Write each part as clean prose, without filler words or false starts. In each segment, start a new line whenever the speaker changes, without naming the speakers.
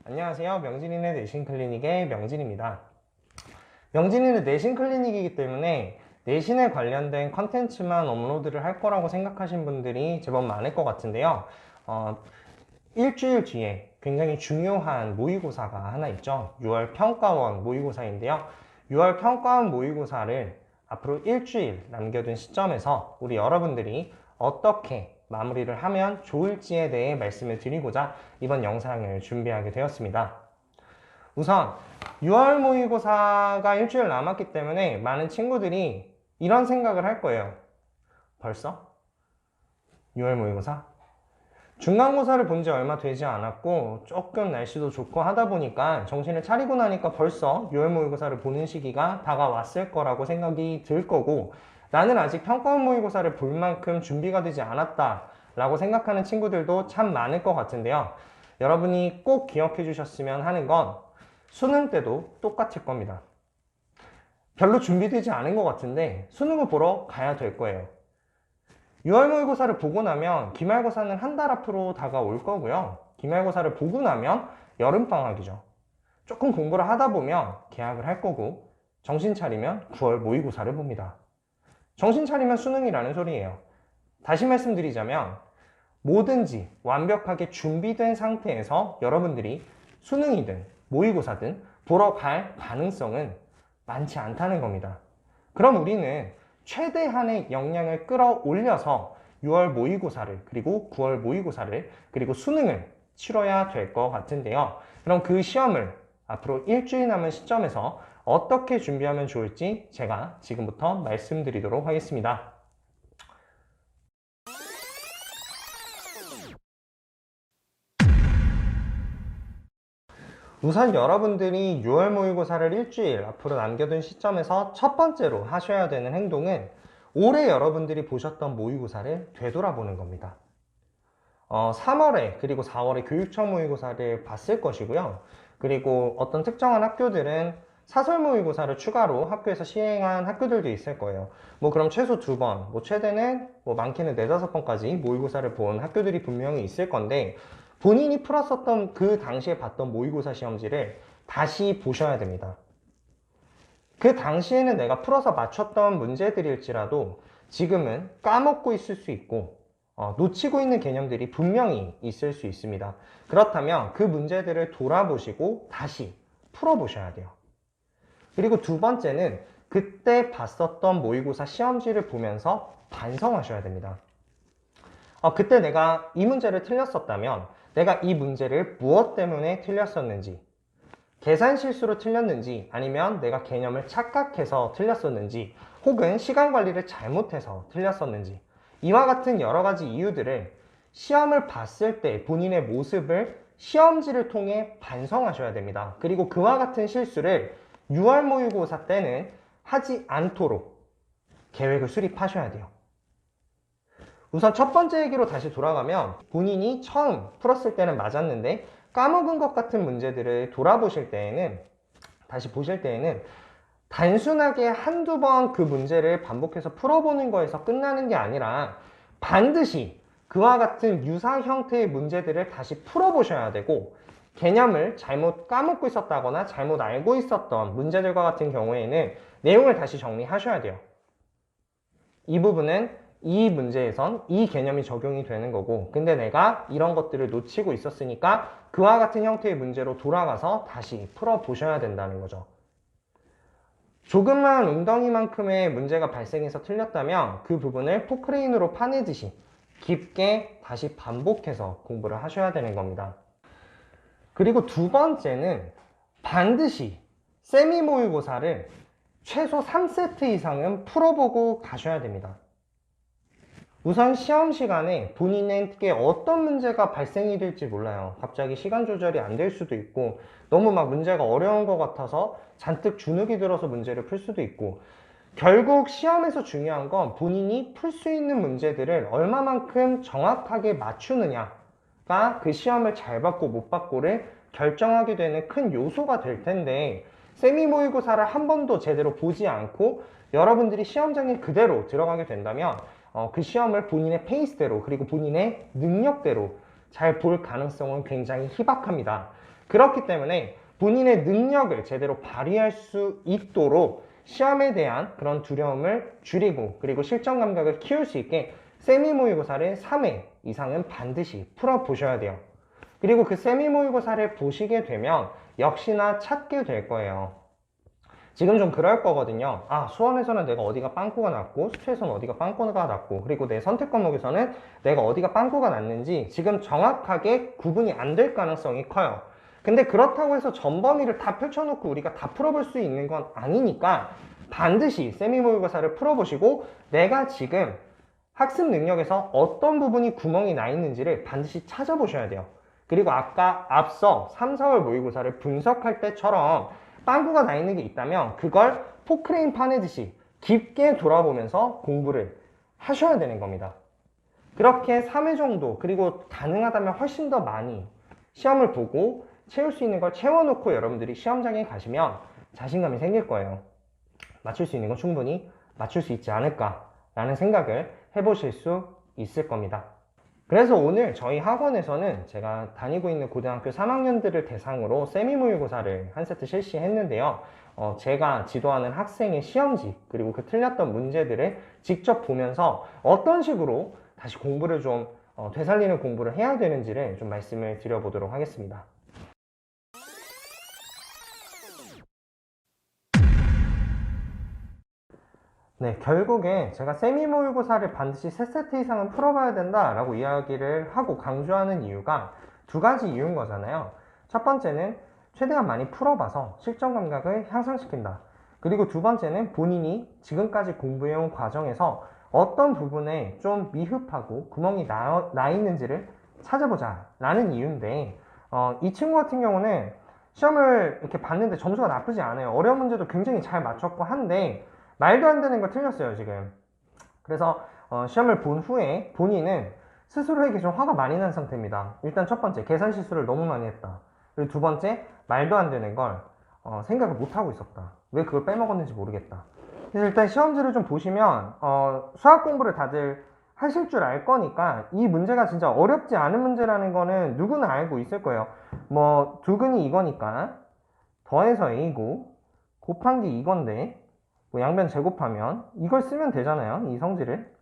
안녕하세요. 명진이네 내신 클리닉의 명진입니다. 명진이는 내신 클리닉이기 때문에 내신에 관련된 컨텐츠만 업로드를 할 거라고 생각하신 분들이 제법 많을 것 같은데요. 일주일 뒤에 굉장히 중요한 모의고사가 하나 있죠. 6월 평가원 모의고사인데요. 6월 평가원 모의고사를 앞으로 일주일 남겨둔 시점에서 우리 여러분들이 어떻게 마무리를 하면 좋을지에 대해 말씀을 드리고자 이번 영상을 준비하게 되었습니다. 우선 6월 모의고사가 일주일 남았기 때문에 많은 친구들이 이런 생각을 할 거예요. 벌써? 6월 모의고사? 중간고사를 본 지 얼마 되지 않았고 조금 날씨도 좋고 하다 보니까 정신을 차리고 나니까 벌써 6월 모의고사를 보는 시기가 다가왔을 거라고 생각이 들 거고, 나는 아직 평가원 모의고사를 볼 만큼 준비가 되지 않았다 라고 생각하는 친구들도 참 많을 것 같은데요. 여러분이 꼭 기억해 주셨으면 하는 건 수능 때도 똑같을 겁니다. 별로 준비되지 않은 것 같은데 수능을 보러 가야 될 거예요. 6월 모의고사를 보고 나면 기말고사는 한 달 앞으로 다가올 거고요. 기말고사를 보고 나면 여름방학이죠. 조금 공부를 하다 보면 개학을 할 거고, 정신 차리면 9월 모의고사를 봅니다. 정신 차리면 수능이라는 소리예요. 다시 말씀드리자면 뭐든지 완벽하게 준비된 상태에서 여러분들이 수능이든 모의고사든 보러 갈 가능성은 많지 않다는 겁니다. 그럼 우리는 최대한의 역량을 끌어올려서 6월 모의고사를, 그리고 9월 모의고사를, 그리고 수능을 치러야 될 것 같은데요. 그럼 그 시험을 앞으로 일주일 남은 시점에서 어떻게 준비하면 좋을지 제가 지금부터 말씀드리도록 하겠습니다. 우선 여러분들이 6월 모의고사를 일주일 앞으로 남겨둔 시점에서 첫 번째로 하셔야 되는 행동은 올해 여러분들이 보셨던 모의고사를 되돌아보는 겁니다. 3월에 그리고 4월에 교육청 모의고사를 봤을 것이고요. 그리고 어떤 특정한 학교들은 사설 모의고사를 추가로 학교에서 시행한 학교들도 있을 거예요. 그럼 최소 2번, 최대는 많게는 4, 5번까지 모의고사를 본 학교들이 분명히 있을 건데, 본인이 풀었었던 그 당시에 봤던 모의고사 시험지를 다시 보셔야 됩니다. 그 당시에는 내가 풀어서 맞췄던 문제들일지라도 지금은 까먹고 있을 수 있고 놓치고 있는 개념들이 분명히 있을 수 있습니다. 그렇다면 그 문제들을 돌아보시고 다시 풀어보셔야 돼요. 그리고 두 번째는 그때 봤었던 모의고사 시험지를 보면서 반성하셔야 됩니다. 그때 내가 이 문제를 틀렸었다면 내가 이 문제를 무엇 때문에 틀렸었는지, 계산 실수로 틀렸는지, 아니면 내가 개념을 착각해서 틀렸었는지, 혹은 시간 관리를 잘못해서 틀렸었는지, 이와 같은 여러 가지 이유들을 시험을 봤을 때 본인의 모습을 시험지를 통해 반성하셔야 됩니다. 그리고 그와 같은 실수를 6월 모의고사 때는 하지 않도록 계획을 수립하셔야 돼요. 우선 첫 번째 얘기로 다시 돌아가면, 본인이 처음 풀었을 때는 맞았는데 까먹은 것 같은 문제들을 돌아보실 때에는, 다시 보실 때에는 단순하게 한두 번 그 문제를 반복해서 풀어보는 거에서 끝나는 게 아니라 반드시 그와 같은 유사 형태의 문제들을 다시 풀어보셔야 되고, 개념을 잘못 까먹고 있었다거나 잘못 알고 있었던 문제들과 같은 경우에는 내용을 다시 정리하셔야 돼요. 이 부분은 이 문제에선 이 개념이 적용이 되는 거고, 근데 내가 이런 것들을 놓치고 있었으니까 그와 같은 형태의 문제로 돌아가서 다시 풀어보셔야 된다는 거죠. 조금만 웅덩이만큼의 문제가 발생해서 틀렸다면 그 부분을 포크레인으로 파내듯이 깊게 다시 반복해서 공부를 하셔야 되는 겁니다. 그리고 두 번째는 반드시 세미 모의고사를 최소 3세트 이상은 풀어보고 가셔야 됩니다. 우선 시험 시간에 본인에게 어떤 문제가 발생이 될지 몰라요. 갑자기 시간 조절이 안 될 수도 있고, 너무 막 문제가 어려운 것 같아서 잔뜩 주눅이 들어서 문제를 풀 수도 있고, 결국 시험에서 중요한 건 본인이 풀 수 있는 문제들을 얼마만큼 정확하게 맞추느냐가 그 시험을 잘 받고 못 받고를 결정하게 되는 큰 요소가 될 텐데, 세미 모의고사를 한 번도 제대로 보지 않고 여러분들이 시험장에 그대로 들어가게 된다면 그 시험을 본인의 페이스대로, 그리고 본인의 능력대로 잘 볼 가능성은 굉장히 희박합니다. 그렇기 때문에 본인의 능력을 제대로 발휘할 수 있도록 시험에 대한 그런 두려움을 줄이고 그리고 실전 감각을 키울 수 있게 세미 모의고사를 3회 이상은 반드시 풀어보셔야 돼요. 그리고 그 세미 모의고사를 보시게 되면 역시나 찾게 될 거예요. 지금 좀 그럴 거거든요. 아, 수원에서는 내가 어디가 빵꾸가 났고 수투에서는 어디가 빵꾸가 났고 그리고 내 선택 과목에서는 내가 어디가 빵꾸가 났는지 지금 정확하게 구분이 안 될 가능성이 커요. 근데 그렇다고 해서 전범위를 다 펼쳐놓고 우리가 다 풀어볼 수 있는 건 아니니까 반드시 세미 모의고사를 풀어보시고 내가 지금 학습 능력에서 어떤 부분이 구멍이 나 있는지를 반드시 찾아보셔야 돼요. 그리고 아까 앞서 3, 4월 모의고사를 분석할 때처럼 빵꾸가 나 있는 게 있다면 그걸 포크레인 파내듯이 깊게 돌아보면서 공부를 하셔야 되는 겁니다. 그렇게 3회 정도 그리고 가능하다면 훨씬 더 많이 시험을 보고 채울 수 있는 걸 채워놓고 여러분들이 시험장에 가시면 자신감이 생길 거예요. 맞출 수 있는 건 충분히 맞출 수 있지 않을까라는 생각을 해보실 수 있을 겁니다. 그래서 오늘 저희 학원에서는 제가 다니고 있는 고등학교 3학년들을 대상으로 세미 모의고사를 한 세트 실시했는데요. 제가 지도하는 학생의 시험지 그리고 그 틀렸던 문제들을 직접 보면서 어떤 식으로 다시 공부를 좀 되살리는 공부를 해야 되는지를 좀 말씀을 드려보도록 하겠습니다. 네, 결국에 제가 세미 모의고사를 반드시 3세트 이상은 풀어봐야 된다라고 이야기를 하고 강조하는 이유가 두 가지 이유인 거잖아요. 첫 번째는 최대한 많이 풀어봐서 실전 감각을 향상시킨다. 그리고 두 번째는 본인이 지금까지 공부해온 과정에서 어떤 부분에 좀 미흡하고 구멍이 나 있는지를 찾아보자 라는 이유인데 이 친구 같은 경우는 시험을 이렇게 봤는데 점수가 나쁘지 않아요. 어려운 문제도 굉장히 잘 맞췄고 한데 말도 안 되는 거 틀렸어요 지금. 그래서 시험을 본 후에 본인은 스스로에게 좀 화가 많이 난 상태입니다. 일단 첫 번째 계산 실수를 너무 많이 했다. 그리고 두 번째 말도 안 되는 걸 생각을 못 하고 있었다. 왜 그걸 빼먹었는지 모르겠다. 그래서 일단 시험지를 좀 보시면 수학 공부를 다들 하실 줄 알 거니까 이 문제가 진짜 어렵지 않은 문제라는 거는 누구나 알고 있을 거예요. 뭐 두근이 이거니까 더해서 a고 곱한 게 이건데 뭐 양변 제곱하면 이걸 쓰면 되잖아요. 이 성질을.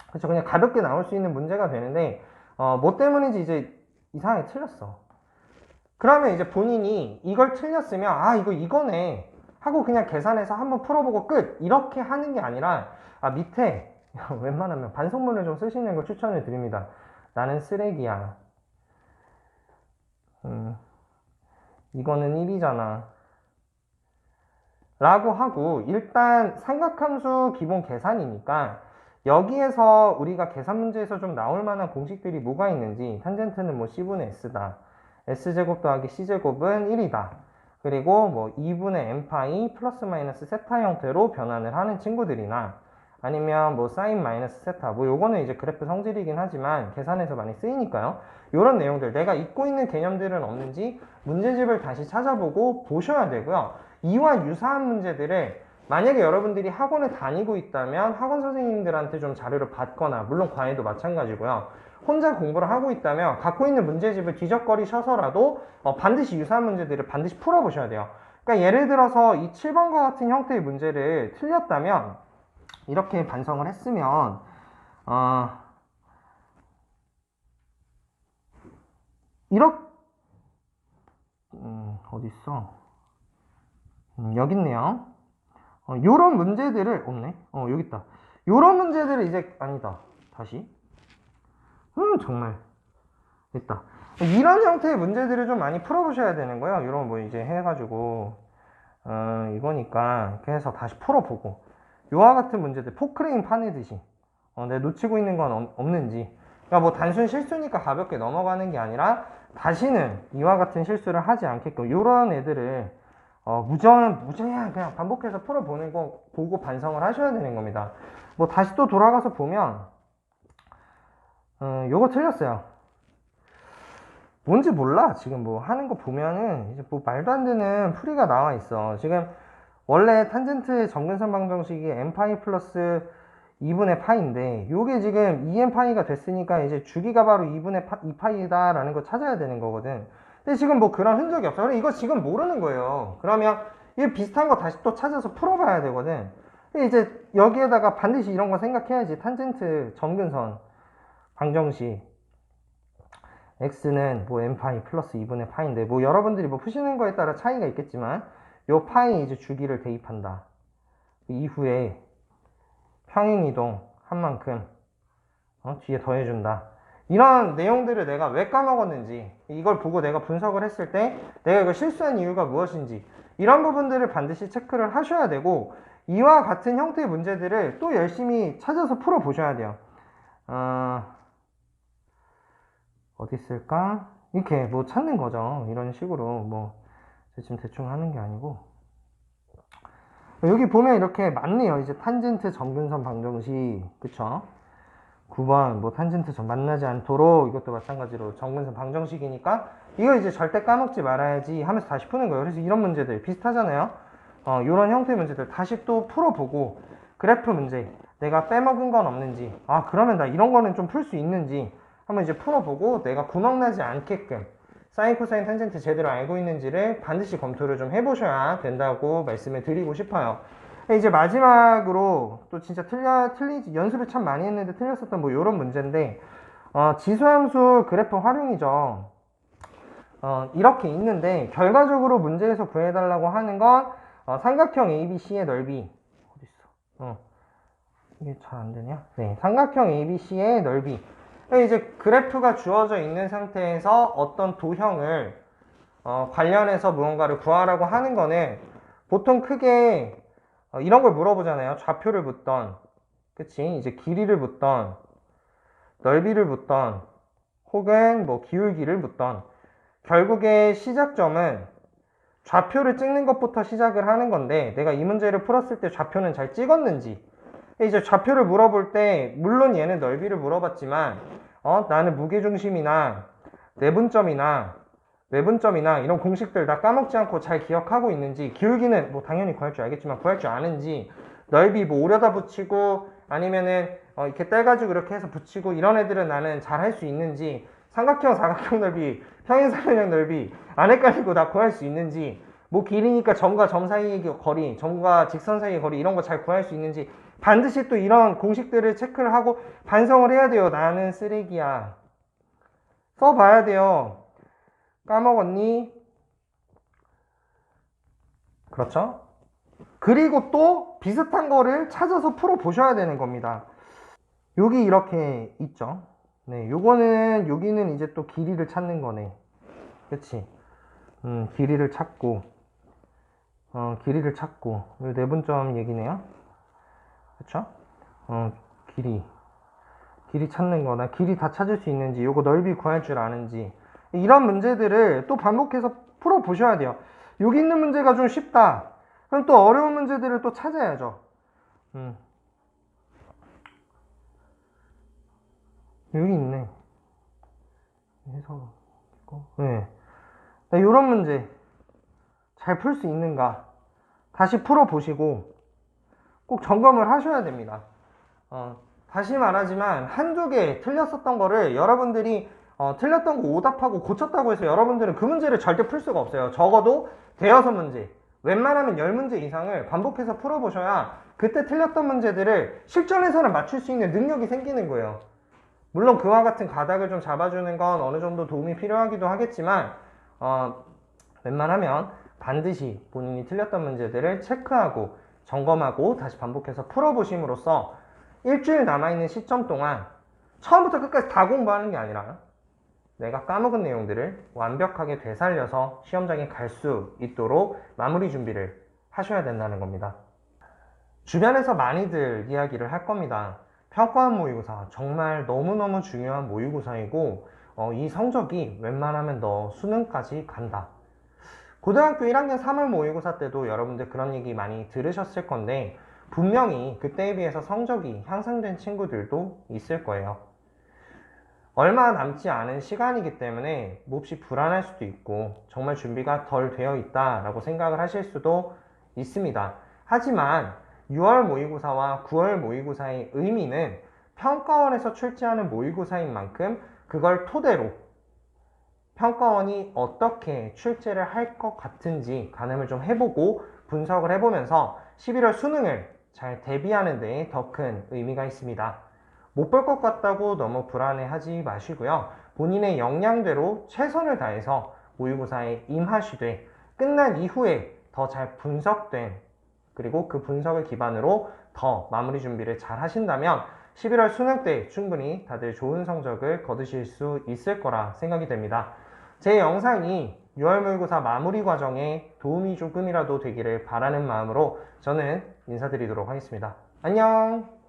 그렇죠. 그냥 가볍게 나올 수 있는 문제가 되는데 뭐 때문인지 이제 이상하게 틀렸어. 그러면 이제 본인이 이걸 틀렸으면 아 이거네 하고 그냥 계산해서 한번 풀어보고 끝 이렇게 하는 게 아니라 밑에 웬만하면 반성문을 좀 쓰시는 걸 추천을 드립니다. 나는 쓰레기야. 이거는 1이잖아. 라고 하고 일단 삼각함수 기본 계산이니까 여기에서 우리가 계산 문제에서 좀 나올 만한 공식들이 뭐가 있는지 탄젠트는 뭐 C분의 S다. S제곱 더하기 C제곱은 1이다. 그리고 뭐 2분의 n파이 플러스 마이너스 세타 형태로 변환을 하는 친구들이나 아니면 뭐 사인 마이너스 세타 뭐 요거는 이제 그래프 성질이긴 하지만 계산에서 많이 쓰이니까요. 요런 내용들 내가 잊고 있는 개념들은 없는지 문제집을 다시 찾아보고 보셔야 되고요. 이와 유사한 문제들을 만약에 여러분들이 학원에 다니고 있다면 학원 선생님들한테 좀 자료를 받거나 물론 과외도 마찬가지고요. 혼자 공부를 하고 있다면 갖고 있는 문제집을 뒤적거리셔서라도 반드시 유사한 문제들을 반드시 풀어보셔야 돼요. 그러니까 예를 들어서 이 7번과 같은 형태의 문제를 틀렸다면 이렇게 반성을 했으면 이렇게 어딨어? 여기 있네요. 요런 문제들을 없네. 여기 있다. 요런 문제들을 이제 아니다. 다시. 정말 있다. 이런 형태의 문제들을 좀 많이 풀어보셔야 되는 거예요. 이런 뭐 이제 해가지고 이거니까 이렇게 해서 다시 풀어보고 요와 같은 문제들 포크레인 파내듯이 내가 놓치고 있는 건 없는지. 그러니까 뭐 단순 실수니까 가볍게 넘어가는 게 아니라 다시는 이와 같은 실수를 하지 않게끔 요런 애들을 무제한 그냥 반복해서 풀어보는 거 보고 반성을 하셔야 되는 겁니다. 뭐 다시 또 돌아가서 보면 요거 틀렸어요. 뭔지 몰라. 지금 뭐 하는 거 보면은 이제 뭐 말도 안 되는 풀이가 나와 있어. 지금 원래 탄젠트의 점근선 방정식이 n파이 플러스 2분의 파이인데 요게 지금 2n파이가 됐으니까 이제 주기가 바로 2분의 2파이다 라는 거 찾아야 되는 거거든. 근데 지금 뭐 그런 흔적이 없어. 그럼 이거 지금 모르는 거예요. 그러면 이 비슷한 거 다시 또 찾아서 풀어봐야 되거든. 근데 이제 여기에다가 반드시 이런 거 생각해야지. 탄젠트 점근선 방정식 x는 뭐 n파이 플러스 2분의 파인데, 뭐 여러분들이 뭐 푸시는 거에 따라 차이가 있겠지만 요 파이 이제 주기를 대입한다. 이후에 평행이동 한 만큼 뒤에 더해준다. 이런 내용들을 내가 왜 까먹었는지, 이걸 보고 내가 분석을 했을 때 내가 이걸 실수한 이유가 무엇인지, 이런 부분들을 반드시 체크를 하셔야 되고, 이와 같은 형태의 문제들을 또 열심히 찾아서 풀어보셔야 돼요. 어디 있을까? 이렇게 뭐 찾는 거죠. 이런 식으로 뭐 지금 대충 하는 게 아니고, 여기 보면 이렇게 맞네요. 이제 탄젠트 점근선 방정식, 그쵸? 9번 뭐 탄젠트 점 만나지 않도록, 이것도 마찬가지로 점근선 방정식이니까 이거 이제 절대 까먹지 말아야지 하면서 다시 푸는 거예요. 그래서 이런 문제들 비슷하잖아요. 이런 형태의 문제들 다시 또 풀어보고, 그래프 문제 내가 빼먹은 건 없는지, 그러면 나 이런 거는 좀 풀 수 있는지 한번 이제 풀어보고, 내가 구멍 나지 않게끔 사인, 코사인, 탄젠트 제대로 알고 있는지를 반드시 검토를 좀 해보셔야 된다고 말씀을 드리고 싶어요. 이제 마지막으로 또 진짜 틀리지, 연습을 참 많이 했는데 틀렸었던 뭐 이런 문제인데, 지수함수 그래프 활용이죠. 이렇게 있는데 결과적으로 문제에서 구해달라고 하는 건 삼각형 ABC의 넓이, 어딨어? 이게 잘 안 되냐? 네, 삼각형 ABC의 넓이. 이제 그래프가 주어져 있는 상태에서 어떤 도형을 관련해서 무언가를 구하라고 하는 거는 보통 크게 이런 걸 물어보잖아요. 좌표를 묻던, 그치? 이제 길이를 묻던, 넓이를 묻던, 혹은 뭐 기울기를 묻던, 결국에 시작점은 좌표를 찍는 것부터 시작을 하는 건데, 내가 이 문제를 풀었을 때 좌표는 잘 찍었는지, 이제 좌표를 물어볼 때 물론 얘는 넓이를 물어봤지만 나는 무게중심이나 내분점이나 외분점이나 이런 공식들 다 까먹지 않고 잘 기억하고 있는지, 기울기는 뭐 당연히 구할 줄 알겠지만 구할 줄 아는지, 넓이 뭐 오려다 붙이고 아니면은 이렇게 떼가지고 이렇게 해서 붙이고 이런 애들은 나는 잘 할 수 있는지, 삼각형 사각형 넓이, 평행사변형 넓이 안 헷갈리고 다 구할 수 있는지, 뭐 길이니까 점과 점 사이의 거리, 점과 직선 사이의 거리 이런 거 잘 구할 수 있는지, 반드시 또 이런 공식들을 체크를 하고 반성을 해야 돼요. 나는 쓰레기야. 써봐야 돼요. 까먹었니? 그렇죠? 그리고 또 비슷한 거를 찾아서 풀어보셔야 되는 겁니다. 여기 이렇게 있죠. 네, 요거는, 여기는 이제 또 길이를 찾는 거네. 그치? 길이를 찾고, 길이를 찾고, 내분점 얘기네요. 그쵸? 길이 찾는 거나 길이 다 찾을 수 있는지, 요거 넓이 구할 줄 아는지, 이런 문제들을 또 반복해서 풀어보셔야 돼요. 여기 있는 문제가 좀 쉽다. 그럼 또 어려운 문제들을 또 찾아야죠. 여기 있네. 해서, 네. 이런 문제 잘 풀 수 있는가 다시 풀어보시고 꼭 점검을 하셔야 됩니다. 다시 말하지만 한두 개 틀렸었던 거를 여러분들이 틀렸던 거 오답하고 고쳤다고 해서 여러분들은 그 문제를 절대 풀 수가 없어요. 적어도 대여섯 문제, 웬만하면 10문제 이상을 반복해서 풀어보셔야 그때 틀렸던 문제들을 실전에서는 맞출 수 있는 능력이 생기는 거예요. 물론 그와 같은 가닥을 좀 잡아주는 건 어느 정도 도움이 필요하기도 하겠지만 웬만하면 반드시 본인이 틀렸던 문제들을 체크하고 점검하고 다시 반복해서 풀어보심으로써 일주일 남아있는 시점 동안 처음부터 끝까지 다 공부하는 게 아니라 내가 까먹은 내용들을 완벽하게 되살려서 시험장에 갈 수 있도록 마무리 준비를 하셔야 된다는 겁니다. 주변에서 많이들 이야기를 할 겁니다. 평가원 모의고사 정말 너무너무 중요한 모의고사이고 이 성적이 웬만하면 너 수능까지 간다. 고등학교 1학년 3월 모의고사 때도 여러분들 그런 얘기 많이 들으셨을 건데 분명히 그때에 비해서 성적이 향상된 친구들도 있을 거예요. 얼마 남지 않은 시간이기 때문에 몹시 불안할 수도 있고 정말 준비가 덜 되어 있다라고 생각을 하실 수도 있습니다. 하지만 6월 모의고사와 9월 모의고사의 의미는 평가원에서 출제하는 모의고사인 만큼 그걸 토대로 평가원이 어떻게 출제를 할 것 같은지 가늠을 좀 해보고 분석을 해보면서 11월 수능을 잘 대비하는 데 더 큰 의미가 있습니다. 못 볼 것 같다고 너무 불안해하지 마시고요. 본인의 역량대로 최선을 다해서 모의고사에 임하시되 끝난 이후에 더 잘 분석된 그리고 그 분석을 기반으로 더 마무리 준비를 잘 하신다면 11월 수능 때 충분히 다들 좋은 성적을 거두실 수 있을 거라 생각이 됩니다. 제 영상이 6월 모의고사 마무리 과정에 도움이 조금이라도 되기를 바라는 마음으로 저는 인사드리도록 하겠습니다. 안녕!